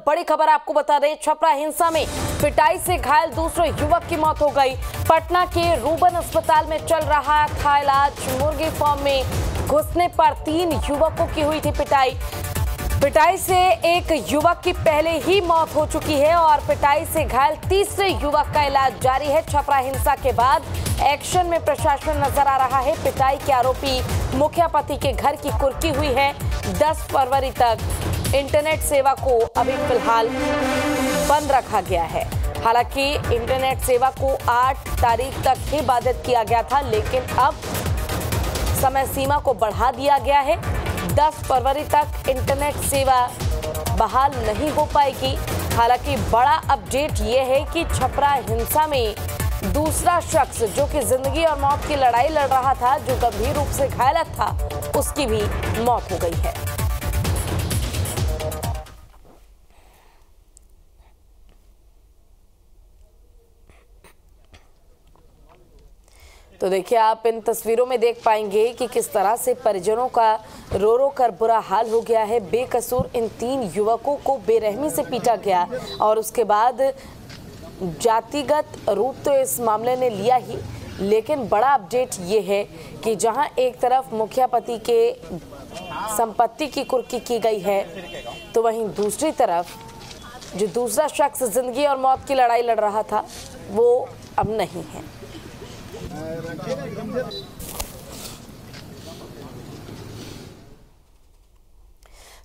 बड़ी खबर आपको बता दें, छपरा हिंसा में पिटाई से घायल दूसरे युवक की मौत हो गई। पटना के रूबन अस्पताल में चल रहा था इलाज। मुर्गी फार्म में घुसने पर 3 युवकों की हुई थी पिटाई। पिटाई से एक युवक की पहले ही मौत हो चुकी है और पिटाई से घायल तीसरे युवक का इलाज जारी है। छपरा हिंसा के बाद एक्शन में प्रशासन नजर आ रहा है। पिटाई के आरोपी मुखिया पति के घर की कुर्की हुई है। 10 फरवरी तक इंटरनेट सेवा को अभी फिलहाल बंद रखा गया है। हालांकि इंटरनेट सेवा को 8 तारीख तक ही बाधित किया गया था, लेकिन अब समय सीमा को बढ़ा दिया गया है। 10 फरवरी तक इंटरनेट सेवा बहाल नहीं हो पाएगी। हालांकि बड़ा अपडेट ये है कि छपरा हिंसा में दूसरा शख्स जो कि जिंदगी और मौत की लड़ाई लड़ रहा था, जो गंभीर रूप से घायल था, उसकी भी मौत हो गई है। तो देखिए, आप इन तस्वीरों में देख पाएंगे कि किस तरह से परिजनों का रो रो कर बुरा हाल हो गया है। बेकसूर इन 3 युवकों को बेरहमी से पीटा गया और उसके बाद जातिगत रूप तो इस मामले ने लिया ही, लेकिन बड़ा अपडेट ये है कि जहां एक तरफ मुखिया पति के संपत्ति की कुर्की की गई है, तो वहीं दूसरी तरफ जो दूसरा शख्स जिंदगी और मौत की लड़ाई लड़ रहा था, वो अब नहीं है।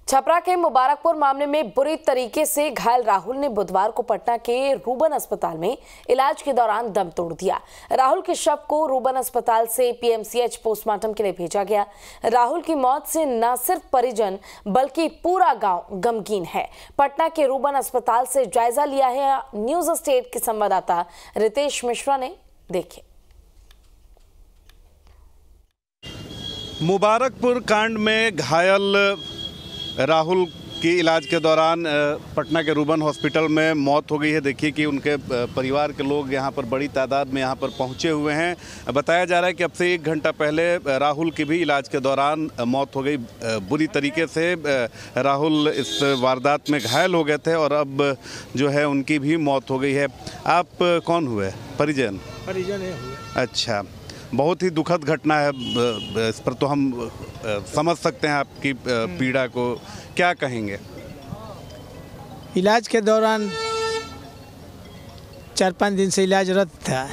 छपरा के मुबारकपुर मामले में बुरी तरीके से घायल राहुल ने बुधवार को पटना के रूबन अस्पताल में इलाज के दौरान दम तोड़ दिया। राहुल के शव को रूबन अस्पताल से पीएमसीएच पोस्टमार्टम के लिए भेजा गया। राहुल की मौत से न सिर्फ परिजन बल्कि पूरा गांव गमगीन है। पटना के रूबन अस्पताल से जायजा लिया है न्यूज स्टेट के संवाददाता रितेश मिश्रा ने। देखिए, मुबारकपुर कांड में घायल राहुल की इलाज के दौरान पटना के रूबन हॉस्पिटल में मौत हो गई है। देखिए कि उनके परिवार के लोग यहां पर बड़ी तादाद में यहां पर पहुंचे हुए हैं। बताया जा रहा है कि अब से 1 घंटा पहले राहुल की भी इलाज के दौरान मौत हो गई। बुरी तरीके से राहुल इस वारदात में घायल हो गए थे और अब जो है उनकी भी मौत हो गई है। आप कौन हुए? परिजन हुए। अच्छा, बहुत ही दुखद घटना है। इस पर तो हम समझ सकते हैं आपकी पीड़ा को। क्या कहेंगे? इलाज के दौरान 4-5 दिन से इलाजरत था,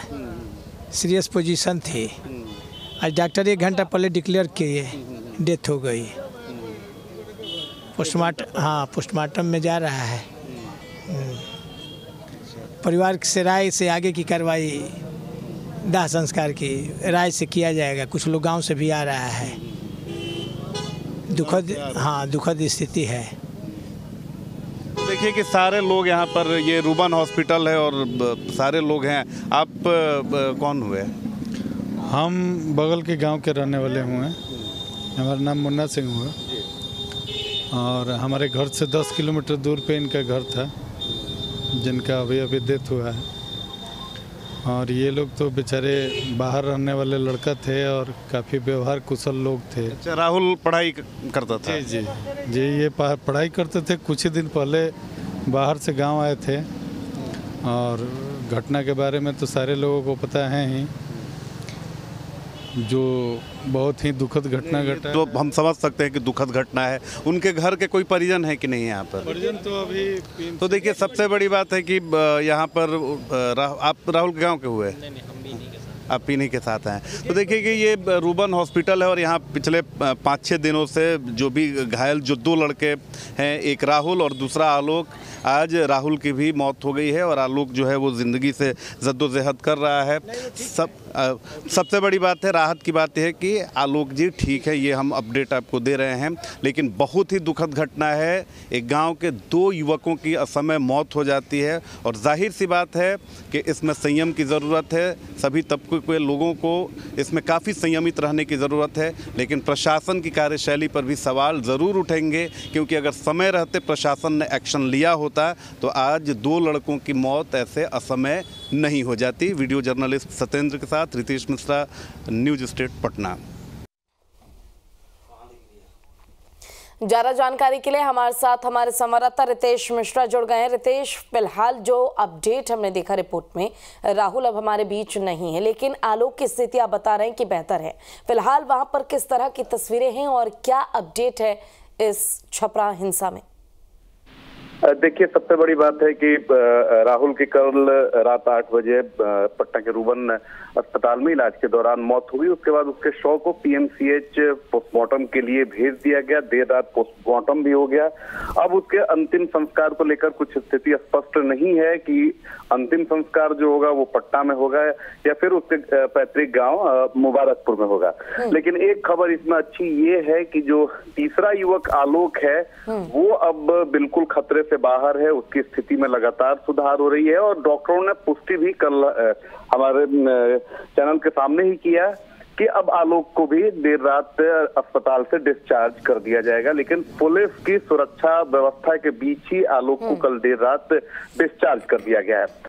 सीरियस पोजीशन थी। आज डॉक्टर 1 घंटा पहले डिक्लेयर किए डेथ हो गई। पोस्टमार्टम में जा रहा है। परिवार से राय से आगे की कार्रवाई दाह संस्कार की राय से किया जाएगा। कुछ लोग गांव से भी आ रहा है। दुखद स्थिति है। देखिए कि सारे लोग यहाँ पर, ये रूबन हॉस्पिटल है और सारे लोग हैं। आप कौन हुए? हम बगल के गांव के रहने वाले हुए। हमारा नाम मुन्ना सिंह हुआ और हमारे घर से 10 किलोमीटर दूर पे इनका घर था, जिनका अभी डेथ हुआ है। और ये लोग तो बेचारे बाहर रहने वाले लड़का थे और काफ़ी व्यवहार कुशल लोग थे। अच्छा, राहुल पढ़ाई करता था? जी, ये पढ़ाई करते थे। कुछ ही दिन पहले बाहर से गांव आए थे और घटना के बारे में तो सारे लोगों को पता है ही, जो बहुत ही दुखद घटना घटा। तो हम समझ सकते हैं कि दुखद घटना है। उनके घर के कोई परिजन है कि नहीं यहाँ पर? परिजन तो अभी तो देखिए, सबसे बड़ी बात है कि यहाँ पर आप राहुल के गांव के हुए? आप पीने के साथ हैं। तो देखिए कि ये रूबन हॉस्पिटल है और यहाँ पिछले 5-6 दिनों से जो भी घायल जो 2 लड़के हैं, एक राहुल और दूसरा आलोक, आज राहुल की भी मौत हो गई है और आलोक जो है वो ज़िंदगी से जद्दोजहद कर रहा है। सबसे बड़ी बात है, राहत की बात है कि आलोक जी ठीक है, ये हम अपडेट आपको दे रहे हैं। लेकिन बहुत ही दुखद घटना है। एक गांव के 2 युवकों की असमय मौत हो जाती है और जाहिर सी बात है कि इसमें संयम की ज़रूरत है। सभी तबके के लोगों को इसमें काफ़ी संयमित रहने की ज़रूरत है। लेकिन प्रशासन की कार्यशैली पर भी सवाल ज़रूर उठेंगे, क्योंकि अगर समय रहते प्रशासन ने एक्शन लिया होता तो आज 2 लड़कों की मौत ऐसे असमय नहीं हो जाती। वीडियो जर्नलिस्ट सत्येंद्र के साथ रितेश मिश्रा, न्यूज स्टेट पटना। ज्यादा जानकारी के लिए हमारे साथ हमारे संवाददाता रितेश मिश्रा जुड़ गए हैं। रितेश, फिलहाल जो अपडेट हमने देखा रिपोर्ट में, राहुल अब हमारे बीच नहीं है, लेकिन आलोक की स्थिति आप बता रहे हैं कि बेहतर है। फिलहाल वहां पर किस तरह की तस्वीरें हैं और क्या अपडेट है इस छपरा हिंसा में? देखिए, सबसे बड़ी बात है कि राहुल की कल रात 8 बजे पटना के रूबन अस्पताल में इलाज के दौरान मौत हुई। उसके बाद उसके शव को पीएमसीएच पोस्टमार्टम के लिए भेज दिया गया। देर रात पोस्टमार्टम भी हो गया। अब उसके अंतिम संस्कार को लेकर कुछ स्थिति स्पष्ट नहीं है कि अंतिम संस्कार जो होगा वो पटना में होगा या फिर उसके पैतृक गांव मुबारकपुर में होगा। लेकिन एक खबर इसमें अच्छी ये है कि जो तीसरा युवक आलोक है वो अब बिल्कुल खतरे से बाहर है। उसकी स्थिति में लगातार सुधार हो रही है और डॉक्टरों ने पुष्टि भी कल हमारे चैनल के सामने ही किया कि अब आलोक को भी देर रात अस्पताल से डिस्चार्ज कर दिया जाएगा। लेकिन पुलिस की सुरक्षा व्यवस्था के बीच ही आलोक को कल देर रात डिस्चार्ज कर दिया गया है।